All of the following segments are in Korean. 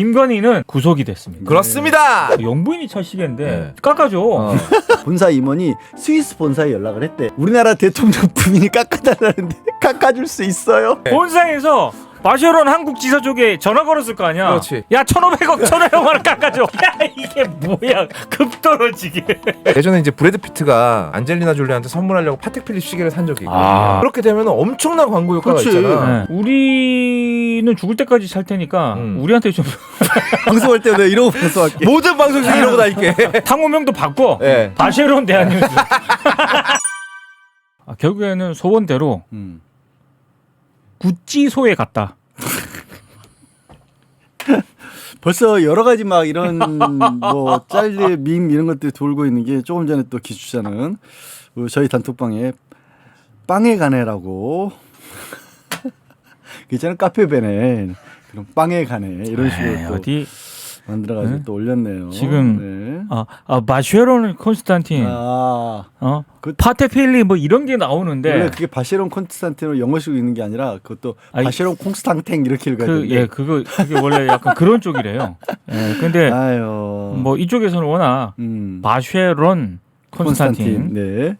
김건희는 구속이 됐습니다. 그렇습니다. 영부인이 첫 시기인데 네. 깎아줘. 본사 임원이 스위스 본사에 연락을 했대. 우리나라 대통령 부인이 깎아달라는데 깎아줄 수 있어요? 본사에서 마셔론 한국 지사 쪽에 전화 걸었을 거 아니야. 그렇지. 야 1,500억 1,500원 깎아줘. 야 이게 뭐야 급 떨어지게. 예전에 이제 브래드 피트가 안젤리나 졸리한테 선물하려고 파텍 필립 시계를 산 적이 있고 그렇게 되면 엄청난 광고 효과가 그렇지. 있잖아. 네. 우리는 죽을 때까지 살 테니까 우리한테 좀 방송할 때 내가 이러고 방송할게. 모든 방송에서 이러고 다닐게. 상호명도 바꿔. 네. 마쉐론 대한뉴스. 결국에는 소원대로 구찌소에 갔다. 벌써 여러 가지 막 이런 뭐 짤들 밈 이런 것들이 돌고 있는 게 조금 전에 또 기주자는 저희 단톡방에 빵에 가네라고 괜찮은 카페베네 그럼 빵에 가네 이런 식으로 또 어디 만들어가지고 네? 또 올렸네요. 지금 네. 마쉐론 콘스탄틴, 그- 파테필리 뭐 이런 게 나오는데 원래 그게 바쉐론 콘스탄틴으로 영어식으로 있는 게 아니라 그것도 아니, 바쉐론 콩스탕탱 이렇게 읽어야 되는데. 예, 그게 원래 약간 그런 쪽이래요. 예, 근데 아유. 뭐 이쪽에서는 워낙 마쉐론 콘스탄틴. 네.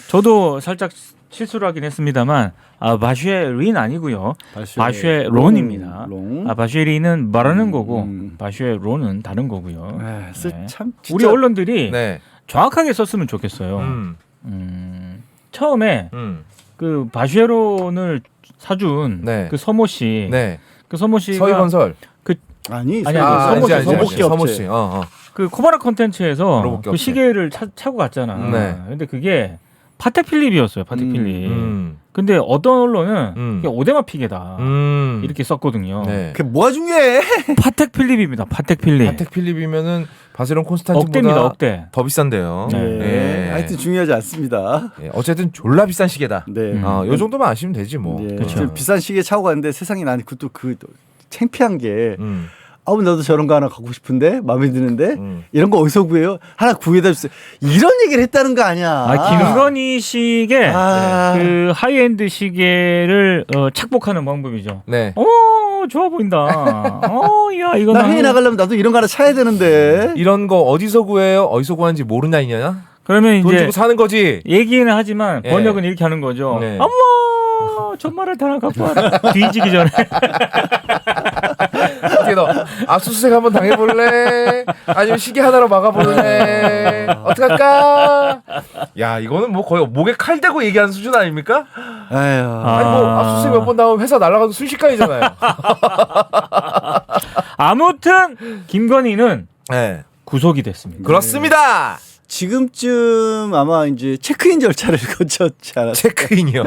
저도 살짝 실수를 하긴 했습니다만 바쉐린 아니고요. 바쉐론입니다. 바쉐린은 말하는 거고 바쉐론은 다른 거고요. 네. 참 우리 언론들이 네. 정확하게 썼으면 좋겠어요. 처음에 그 바쉐론을 사준 네. 그 서모 씨, 네. 그 서모 씨가 서희건설. 아니 서모씨. 서모 씨. 그 코바라 컨텐츠에서 로봇기 그 업체. 시계를 차고 갔잖아. 네. 근데 그게 파텍 필립이었어요. 파텍 필립. 음. 근데 어떤 언론은 그게 오데마 피게다 이렇게 썼거든요. 네. 그 뭐가 중요해? 파텍 필립입니다. 파텍 필립. 파텍 필립이면은 바세론 콘스탄틴보다 억대입니다. 억대. 더 비싼데요. 네. 네. 하여튼 중요하지 않습니다. 네. 어쨌든 졸라 비싼 시계다. 네. 요 정도만 아시면 되지 뭐. 네. 그렇죠. 지금 비싼 시계 차고 갔는데 세상에 나는 그것도 그 창피한 게 음. 나도 저런 거 하나 갖고 싶은데 마음에 드는데 이런 거 어디서 구해요? 하나 구해다 주세요. 이런 얘기를 했다는 거 아니야. 김건희 씨게 그 하이엔드 시계를 착복하는 방법이죠. 네. 좋아 보인다. 야 이거 나 회의 나가려면 나도 이런 거 하나 차야 되는데. 이런 거 어디서 구해요? 어디서 구하는지 모르냐 이냐? 그러면 돈 이제 주고 사는 거지. 얘기는 하지만 예. 번역은 이렇게 하는 거죠. 네. 어머 전말을 다 갖고 와라. 뒤지기 전에. 어떻게 너 압수수색 한번 당해볼래? 아니면 시계 하나로 막아볼래? 어떡할까? 야 이거는 뭐 거의 목에 칼 대고 얘기하는 수준 아닙니까? 아유. 아니 뭐 압수수색 몇 번 나오면 회사 날아가도 순식간이잖아요. 아무튼 김건희는 네. 구속이 됐습니다. 그렇습니다. 지금쯤 아마 이제 체크인 절차를 거쳤지 않았어요. 체크인이요.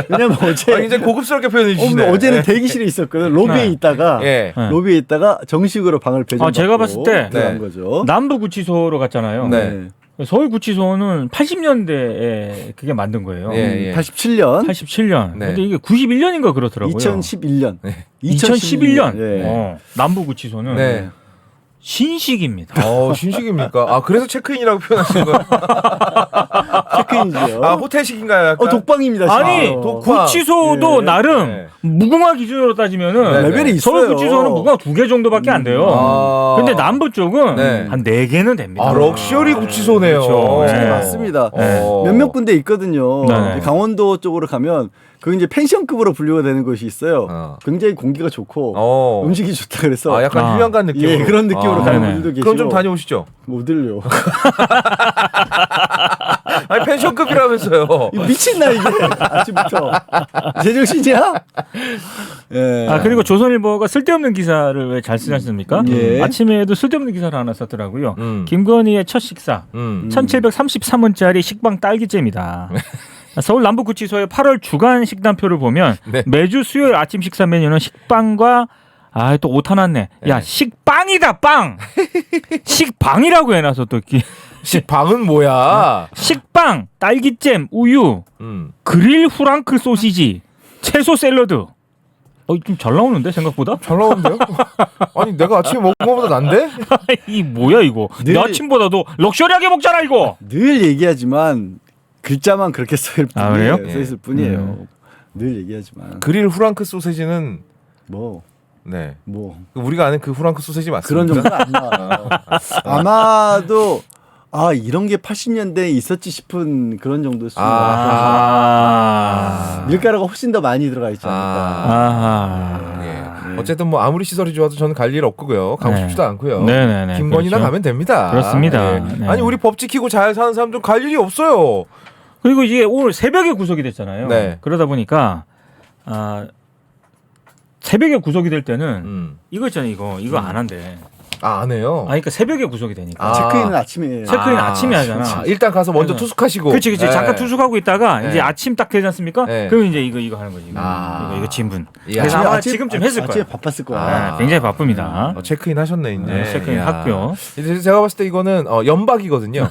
왜냐면 어제 굉장히 고급스럽게 표현해 주시네. 어제는 대기실에 있었거든. 로비에 있다가 예. 로비에 있다가 정식으로 방을 배정받고 제가 봤을 때 들어간 네. 거죠. 남부구치소로 갔잖아요. 네. 서울구치소는 80년대에 그게 만든 거예요. 예. 87년, 87년. 네. 근데 이게 91년인가 그렇더라고요. 2011년, 네. 2011년. 예. 남부구치소는 네. 신식입니다. 신식입니까? 그래서 체크인이라고 표현하신 거예요? 체크인이죠. 호텔식인가요? 약간? 독방입니다. 아니 진짜. 구치소도 예. 나름 네. 무궁화 기준으로 따지면은 네, 레벨이 있어요. 서울구치소는 무궁화 2개 정도밖에 안 돼요. 근데 남부 쪽은 네. 한 4개는 됩니다. 럭셔리 구치소네요. 그렇죠. 네, 네. 맞습니다. 네. 몇몇 군데 있거든요. 네. 강원도 쪽으로 가면 그 이제 펜션급으로 분류가 되는 곳이 있어요. 굉장히 공기가 좋고 음식이 좋다 그래서 약간 휴양간 느낌으로. 예, 그런 느낌으로 가는 네네. 분들도 계시고. 그럼 좀 다녀오시죠. 못 들려. 아니 펜션급이라면서요. 미친나 이게 아침부터 제정신이야? 예. 그리고 조선일보가 쓸데없는 기사를 왜 잘 쓰지 않습니까? 예. 아침에도 쓸데없는 기사를 하나 썼더라고요. 음. 김건희의 첫 식사 1733원짜리 식빵 딸기잼이다. 서울 남부구치소의 8월 주간 식단표를 보면 네. 매주 수요일 아침 식사 메뉴는 식빵과 또 오타 났네. 야 네. 식빵이다 빵. 식빵이라고 해놔서 또 식빵은 뭐야? 식빵, 딸기잼, 우유, 그릴 후랑크 소시지, 채소 샐러드. 좀 잘 나오는데 생각보다? 잘 나오는데요? 아니 내가 아침에 먹은 거보다 난데? 이 뭐야 이거? 내 아침보다도 럭셔리하게 먹잖아 이거. 늘 얘기하지만 글자만 그렇게 써있을 뿐이에요. 그래요? 써있을 뿐이에요. 늘 얘기하지만 그릴 후랑크 소세지는 뭐 네. 뭐 우리가 아는 그 후랑크 소세지 그런 맞습니까? 정도는 안 나와요. 아마도 이런 게 80년대에 있었지 싶은 그런 정도였습니다. 밀가루가 훨씬 더 많이 들어가 있지 않을까. 예. 어쨌든 뭐 아무리 시설이 좋아도 저는 갈 일 없고요. 가고 네. 싶지도 않고요. 네네네. 김건희나 그렇죠. 가면 됩니다. 그렇습니다. 예. 네. 아니 우리 법 지키고 잘 사는 사람들 갈 일이 없어요. 그리고 이게 오늘 새벽에 구속이 됐잖아요. 네. 그러다 보니까 새벽에 구속이 될 때는 이거 있잖아요. 이거 안 한대. 안 해요. 그러니까 새벽에 구속이 되니까. 체크인은 아침에 해요. 체크인 아침에 하잖아. 자, 일단 가서 먼저 그래서- 투숙하시고. 그렇지. 예. 잠깐 투숙하고 있다가 네. 이제 아침 딱 되지 않습니까? 네. 그럼 이제 이거 하는 거지. 이거 진분. 야. 그래서 아마 지금쯤 했을 아침에 거야. 바빴을 거야. 굉장히 바쁩니다. 체크인 하셨네 이제. 네, 체크인 야. 학교. 이제 제가 봤을 때 이거는 연박이거든요.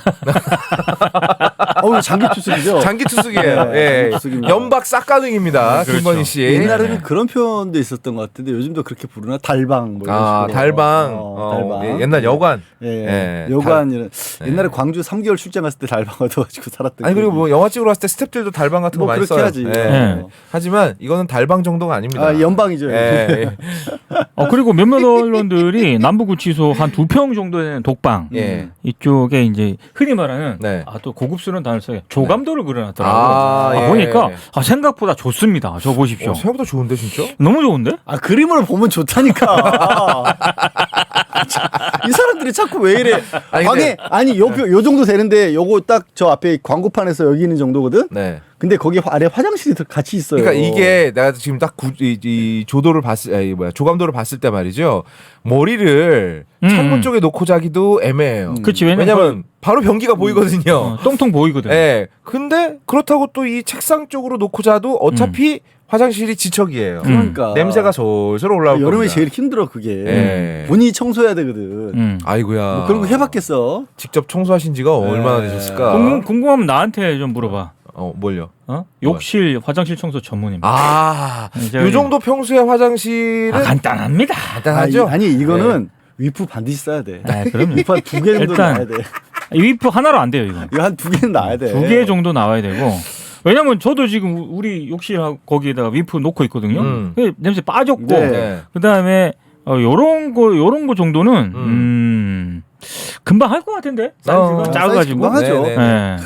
장기 투숙이죠. 장기 투숙이에요. 네, 예. 장기 투숙입니다. 연박 싹가능입니다. 그렇죠. 김건희 씨. 옛날에는 그런 표현도 있었던 것 같은데 요즘도 그렇게 부르나? 달방. 뭐 이런 식으로. 달방. 달방. 예, 옛날 여관. 예. 예. 여관 이런 옛날에 광주 3개월 출장 갔을 때 달방 얻어가지고 살았던. 아니 그리고 기억이. 뭐 영화 찍으러 갔을 때 스태프들도 달방 같은 거 뭐 많이 그렇게 써요. 하지. 예. 네. 하지만 이거는 달방 정도가 아닙니다. 연방이죠. 예. 그리고 몇몇 언론들이 남부구치소 한 2평 정도 되는 독방 예. 이쪽에 이제 흔히 말하는 네. 또 고급스러운 단어를 써요. 조감도를 그려놨더라고요. 예. 보니까 생각보다 좋습니다. 저 보십시오. 생각보다 좋은데 진짜? 너무 좋은데? 그림을 보면 좋다니까. 이 사람들이 자꾸 왜 이래? 아니, 방에 요 정도 되는데 요거 딱 저 앞에 광고판에서 여기 있는 정도거든. 네. 근데 거기 아래 화장실이 같이 있어요. 그러니까 이게 내가 지금 딱 이 조도를 조감도를 봤을 때 말이죠. 머리를 창문 쪽에 놓고 자기도 애매해요. 그렇지. 왜냐면 바로 변기가 보이거든요. 똥통 보이거든. 예. 근데 그렇다고 또 이 책상 쪽으로 놓고 자도 어차피 화장실이 지척이에요. 그러니까 냄새가 솔솔 올라올 겁니다. 여름에 제일 힘들어 그게. 예. 본인이 청소해야 되거든. 아이고야. 뭐 그런 거 해봤겠어. 직접 청소하신 지가 얼마나 되셨을까? 궁금하면 나한테 좀 물어봐. 뭘요? 욕실, 화장실 청소 전문입니다. 요 정도 평소에 화장실은 간단합니다. 간단하죠? 아니 이거는 위프 반드시 써야 돼. 그럼요. 위프 한 2개 정도 일단 나와야 돼. 위프 하나로 안 돼요, 이거. 이거 한 2개는 나와야 돼. 2개 정도 나와야 되고. 왜냐면 저도 지금 우리 욕실 거기에다가 위프 놓고 있거든요. 냄새 빠졌고. 네. 그다음에 요런 거 정도는 금방 할 것 같은데. 사이즈가 작아가지고. 금방 하죠. 네.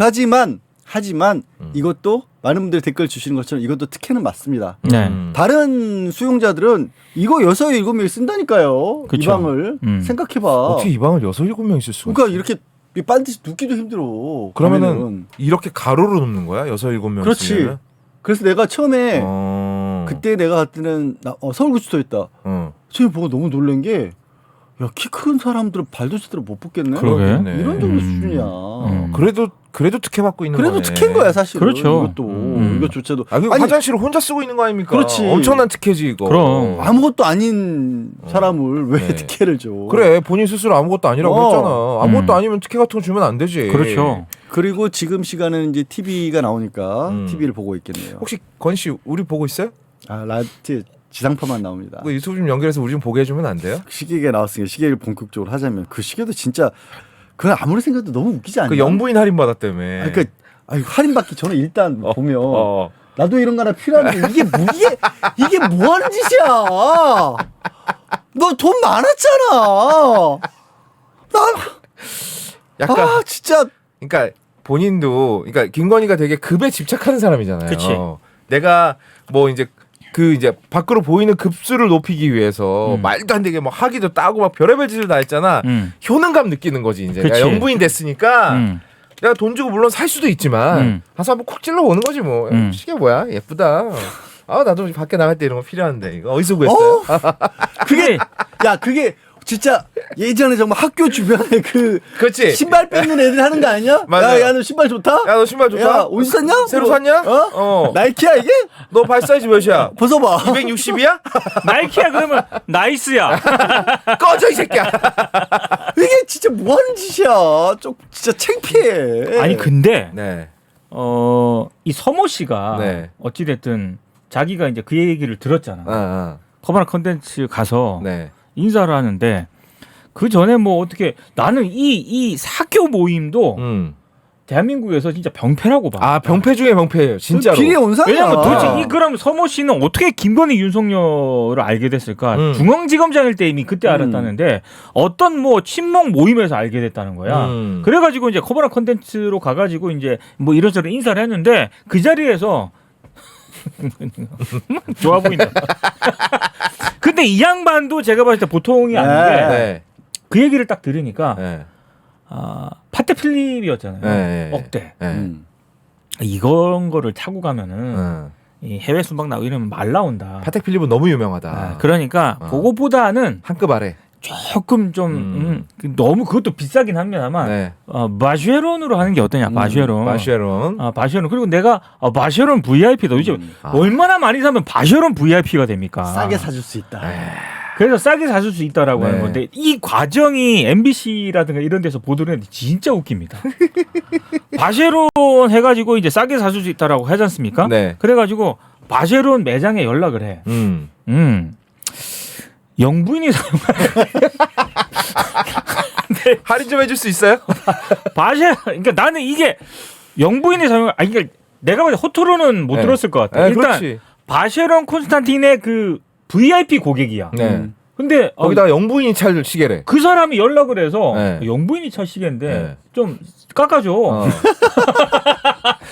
하지만 이것도 많은 분들이 댓글 주시는 것처럼 이것도 특혜는 맞습니다. 네. 다른 수용자들은 이거 6, 7명이 쓴다니까요. 그쵸. 이 방을 생각해봐. 어떻게 이 방을 6, 7명 있을 수가 그러니까 이렇게 반드시 눕기도 힘들어. 그러면은 밤에는. 이렇게 가로로 눕는 거야? 6, 7명 그렇지. 있으면은? 그래서 내가 처음에 그때 그때 내가 갈 때는 서울구치소에 있다. 지금 보고 너무 놀란 게 야, 키 큰 사람들은 발도 제대로 못 붙겠네. 그러게. 이런 정도 수준이야. 그래도 특혜 받고 있는 그래도 거네. 특혜인 거야 사실. 그렇죠. 이것도 이것조차도. 그리고 화장실을 혼자 쓰고 있는 거 아닙니까? 그렇지. 엄청난 특혜지 이거. 그럼. 아무것도 아닌 사람을 왜 네. 특혜를 줘? 그래 본인 스스로 아무것도 아니라고 했잖아. 아무것도 아니면 특혜 같은 거 주면 안 되지. 그렇죠. 그리고 지금 시간은 이제 TV가 나오니까 TV를 보고 있겠네요. 혹시 건 씨 우리 보고 있어요? 라이트 지상파만 나옵니다. 그 유튜브 좀 연결해서 우리 좀 보게 해주면 안 돼요? 시계가 나왔으니까 시계를 본격적으로 하자면 그 시계도 진짜 그건 아무리 생각해도 너무 웃기지 않냐? 그 영부인 할인 받았다며. 그러니까 할인받기 전에 일단 보면 나도 이런 거 하나 필요한데 이게 뭐 하는 짓이야? 너 돈 많았잖아. 약간 진짜. 그러니까 본인도 그러니까 김건희가 되게 급에 집착하는 사람이잖아요. 그치. 내가 뭐 이제 밖으로 보이는 급수를 높이기 위해서 말도 안 되게 뭐 학위도 따고 막 별의별 짓을 다 했잖아. 효능감 느끼는 거지 이제. 그치. 내가 영부인 됐으니까 내가 돈 주고 물론 살 수도 있지만 가서 한번 콕 찔러 보는 거지 뭐. 시계 뭐야 예쁘다. 나도 밖에 나갈 때 이런 거 필요한데 이거 어디서 구했어요? 그게 진짜 예전에 정말 학교 주변에 그렇지. 신발 뺏는 애들 하는 거 아니야? 맞아. 야, 너 신발 좋다? 야, 너 신발 좋다? 야, 어디서 샀냐? 새로 샀냐? 나이키야 이게? 너 발 사이즈 몇이야? 벗어봐. 260이야? 나이키야 그러면 나이스야. 꺼져 이 새끼야. 이게 진짜 뭐 하는 짓이야? 좀 진짜 창피해. 아니 근데 네. 이 서모 씨가 네. 어찌 됐든 자기가 이제 그 얘기를 들었잖아. 커버나 컨텐츠 가서 네. 인사를 하는데 그 전에 뭐 어떻게 나는 이 사교 모임도 대한민국에서 진짜 병폐라고 봐. 아 병폐 중에 병폐예요, 진짜로. 길의 온상이야. 왜냐면 도대체 그럼 서모 씨는 어떻게 김건희 윤석열을 알게 됐을까? 중앙지검장일 때 이미 그때 알았다는데 어떤 뭐 친목 모임에서 알게 됐다는 거야. 그래가지고 이제 커버랑 컨텐츠로 가가지고 이제 뭐 이런저런 인사를 했는데 그 자리에서 좋아 보인다. 근데 이 양반도 제가 봤을 때 보통이 아닌데 그 얘기를 딱 들으니까 파테 필립이었잖아요. 억대. 이런 거를 타고 가면은 이 해외 순방 나오고 이러면 말 나온다. 파텍 필립은 너무 유명하다. 그러니까 그거보다는 한 급 아래. 조금 좀 너무 그것도 비싸긴 합니다만 바쉐론으로 하는 게 어떠냐. 바쉐론. 바쉐론. 그리고 내가 바쉐론 VIP다. 요즘 얼마나 많이 사면 바쉐론 VIP가 됩니까? 싸게 사줄 수 있다. 그래서 싸게 사줄 수 있다라고 하는 건데 이 과정이 MBC라든가 이런 데서 보도를 했는데 진짜 웃깁니다. 바쉐론 해가지고 이제 싸게 사줄 수 있다라고 하지 않습니까? 네. 그래가지고 바쉐론 매장에 연락을 해. 영부인이 사용하는 할인 좀 해줄 수 있어요? 그러니까 나는 이게 영부인이 그러니까 내가 봤을 때 호토로는 못 들었을 것 같아. 일단 그렇지. 바쉐론 콘스탄틴의 그 VIP 고객이야. 근데 거기다가 영부인이 찰 시계래. 그 사람이 연락을 해서 영부인이 찰 시계인데 좀 깎아줘.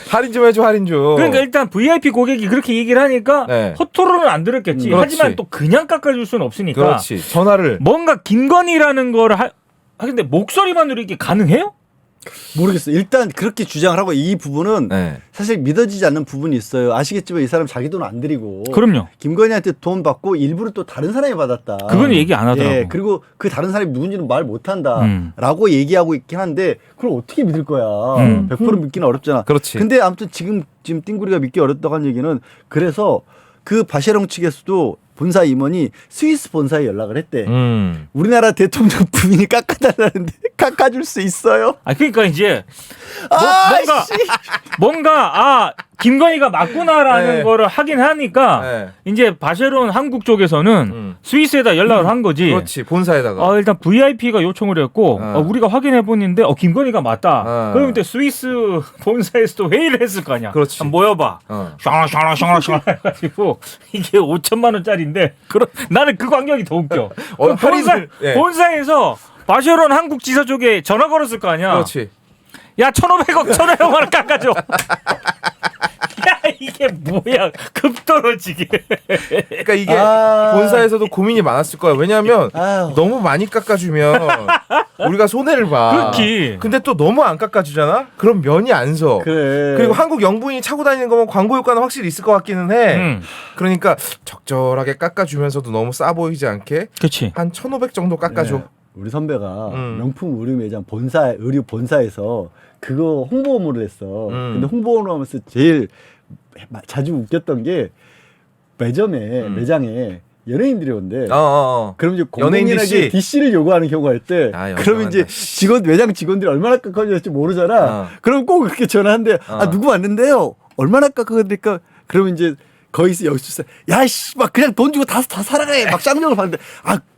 할인 좀 해줘, 할인 좀. 그러니까 일단 VIP 고객이 그렇게 얘기를 하니까 호토로는 안 들었겠지. 하지만 또 그냥 깎아줄 수는 없으니까. 그렇지. 전화를. 뭔가 김건희라는 거를 근데 목소리만으로 이게 가능해요? 모르겠어요. 일단 그렇게 주장을 하고 이 부분은 사실 믿어지지 않는 부분이 있어요. 아시겠지만 이 사람 자기 돈 안 들이고 그럼요. 김건희한테 돈 받고 일부러 또 다른 사람이 받았다. 그건 얘기 안 하더라고. 그리고 그 다른 사람이 누군지는 말 못한다라고 얘기하고 있긴 한데 그걸 어떻게 믿을 거야. 100% 믿기는 어렵잖아. 그렇지. 근데 아무튼 지금 띵구리가 믿기 어렵다고 한 얘기는 그래서 그 바쉐롱 측에서도 본사 임원이 스위스 본사에 연락을 했대. 우리나라 대통령 부인이 깎아달라는데 깎아줄 수 있어요? 그러니까 이제 뭔가 김건희가 맞구나라는 거를 하긴 하니까 이제 바쉐론 한국 쪽에서는 스위스에다 연락을 한 거지. 그렇지. 본사에다가. 일단 VIP가 요청을 했고 우리가 확인해 보는데 김건희가 맞다. 그러면 이제 스위스 본사에서도 회의를 했을 거 아니야. 그렇지. 한번 모여봐. 샹샹샹샹샹 해가지고 이게 5천만 원짜리인데 나는 그 광경이 더 웃겨. 본사에서 바쉐론 한국 지사 쪽에 전화 걸었을 거 아니야. 그렇지. 야 1,500억 원 깎아줘. 야 이게 뭐야 급 떨어지게. 그러니까 이게 본사에서도 고민이 많았을 거야. 왜냐하면 너무 많이 깎아주면 우리가 손해를 봐. 그렇지. 근데 또 너무 안 깎아주잖아. 그럼 면이 안 서. 그래. 그리고 한국 영부인이 차고 다니는 거면 광고 효과는 확실히 있을 것 같기는 해. 그러니까 적절하게 깎아주면서도 너무 싸 보이지 않게. 그렇지. 한 1,500 정도 깎아줘. 네. 우리 선배가 명품 의류 매장 의류 본사에서 그거 홍보업무를 했어. 근데 홍보업무를 하면서 제일 자주 웃겼던 게 매장에 연예인들이 온대. 그럼 이제 공공연하게 DC를 요구하는 경우가 있대. 그러면 이제 매장 직원들이 얼마나 깎아줄지 모르잖아. 그럼 꼭 그렇게 전화한대. 누구 왔는데요? 얼마나 깎아드릴까? 그러면 이제 거기서 여기서 야씨 막 그냥 돈 주고 다 사라래 막 쌍욕을 받는데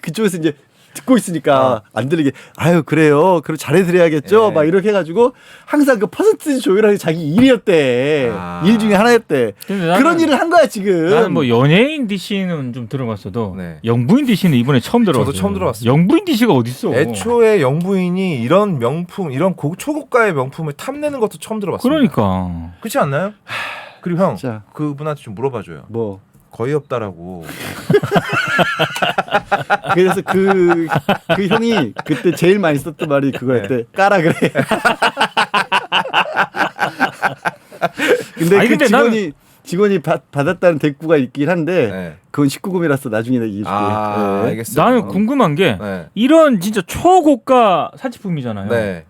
그쪽에서 이제 듣고 있으니까 안 들리게 그래요. 그럼 잘해드려야겠죠. 막 이렇게 해가지고 항상 그 퍼센트지 조율하는 게 자기 일이었대. 일 중에 하나였대. 그런 일을 한 거야 지금. 나는 뭐 연예인 DC는 좀 들어봤어도 영부인 DC는 이번에 처음 들어봤어요. 저도 처음 들어봤어요. 영부인 DC가 어딨어. 애초에 영부인이 이런 명품, 이런 초고가의 명품을 탐내는 것도 처음 들어봤어요. 그러니까. 그렇지 않나요? 그리고 형, 자. 그분한테 좀 물어봐줘요. 뭐 거의 없다라고. 그래서 그 형이 그때 제일 많이 썼던 말이 그거였대. 까라 그래. 근데 직원이 받았다는 대꾸가 있긴 한데 그건 19금이라서 나중에 얘기해줄게. 알겠어. 나는 궁금한 게 이런 진짜 초고가 사치품이잖아요.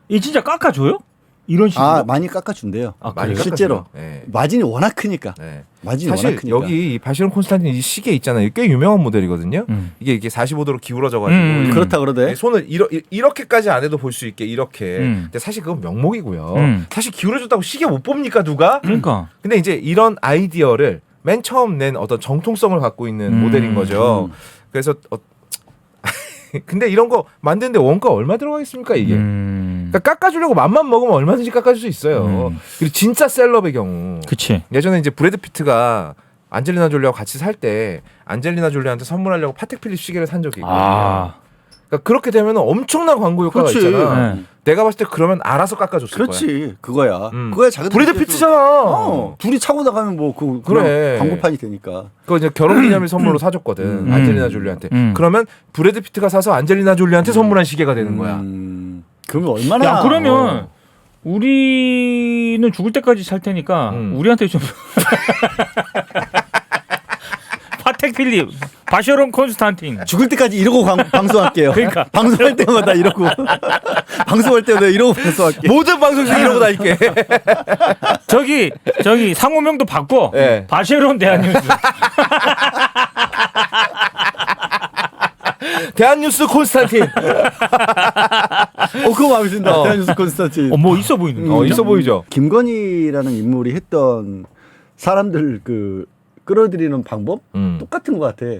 이 진짜 깎아줘요? 이런 식으로? 많이 깎아준대요. 많이 실제로. 마진이 워낙 크니까. 마진이 사실 워낙 크니까. 여기 이 바쉐론 콘스탄틴 이 시계 있잖아요. 꽤 유명한 모델이거든요. 이게 45도로 기울어져가지고 그렇다 그러대. 손을 이렇게까지 안 해도 볼 수 있게 이렇게. 근데 사실 그건 명목이고요. 사실 기울어졌다고 시계 못 봅니까 누가? 그러니까. 근데 이제 이런 아이디어를 맨 처음 낸 어떤 정통성을 갖고 있는 모델인 거죠. 그래서 근데 이런 거 만드는데 원가 얼마 들어가겠습니까 이게? 그러니까 깎아주려고 맘만 먹으면 얼마든지 깎아줄 수 있어요. 그리고 진짜 셀럽의 경우. 그치. 예전에 이제 브래드 피트가 안젤리나 졸리하고 같이 살 때 안젤리나 졸리한테 선물하려고 파텍 필립 시계를 산 적이 있거든요. 그러니까 그렇게 되면 엄청난 광고 효과가 그렇지. 있잖아. 네. 내가 봤을 때 그러면 알아서 깎아줬을 거야. 그렇지. 그거야. 그거야 작은 브래드 피트잖아. 둘이 차고 나가면 뭐 그래. 광고판이 되니까. 그거 이제 결혼기념일 선물로 사줬거든. 안젤리나 졸리한테. 그러면 브래드 피트가 사서 안젤리나 졸리한테 선물한 시계가 되는 거야. 그러면 얼마나? 야 그러면 우리는 죽을 때까지 살 테니까 우리한테 좀 파텍 필립, 바셔론 콘스탄틴 죽을 때까지 이러고 방송할게요. 그러니까 방송할 때마다 이러고 방송할 때마다 이러고 방송할게. 모든 방송에서 이러고 다닐게. 저기 상호명도 바꿔. 네. 바셔론 대한뉴스. 대한뉴스 콘스탄틴. 그거 마음에 든다. 대한뉴스 콘스탄틴. 뭐 있어 보이는. 있어 보이죠. 김건희라는 인물이 했던 사람들 끌어들이는 방법 똑같은 것 같아.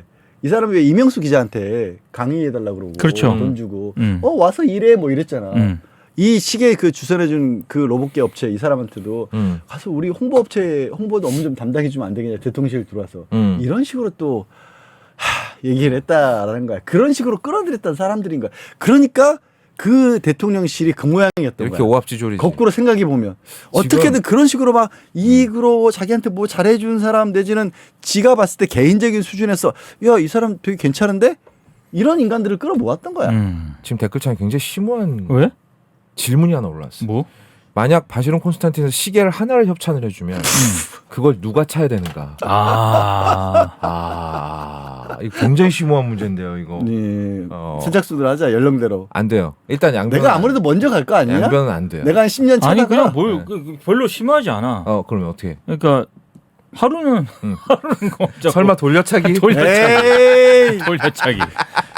이 사람이 왜 이명수 기자한테 강의해달라고 그러고 그렇죠. 돈 주고 와서 일해 뭐 이랬잖아. 이 시계 주선해준 그 로봇계 업체 이 사람한테도 가서 우리 홍보업체 홍보 업무 좀 담당해주면 안 되겠냐 대통령실 들어와서 이런 식으로 또 얘기를 했다라는 거야. 그런 식으로 끌어들였던 사람들인 거야. 그러니까 그 대통령실이 그 모양이었던 이렇게 거야. 오합지졸이지. 거꾸로 생각해 보면 어떻게든 그런 식으로 막 이익으로 자기한테 뭐 잘해준 사람 내지는 지가 봤을 때 개인적인 수준에서 야 이 사람 되게 괜찮은데 이런 인간들을 끌어모았던 거야. 지금 댓글창에 굉장히 심오한 왜? 질문이 하나 올라왔어. 뭐? 만약 바시론 콘스탄틴에서 시계를 하나를 협찬을 해주면 그걸 누가 차야 되는가? 이거 굉장히 심오한 문제인데요, 이거. 네. 선착순으로 하자 연령대로. 안 돼요. 일단 양변. 내가 아무래도 먼저 갈 거 아니야? 양변은 안 돼요. 내가 한 10년 차다가. 아니 그냥 별로 심하지 않아. 그러면 어떻게? 그러니까 하루는 거 설마 돌려차기? 돌려차기.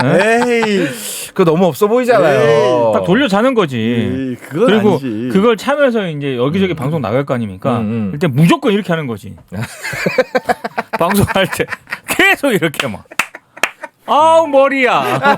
에이, 그거 너무 없어 보이잖아요. 딱 돌려자는 거지. 그건 그리고 아니지. 그걸 참여해서 이제 여기저기 방송 나갈 거 아닙니까? 일단 무조건 이렇게 하는 거지. 방송할 때 계속 이렇게 막. 아우 머리야.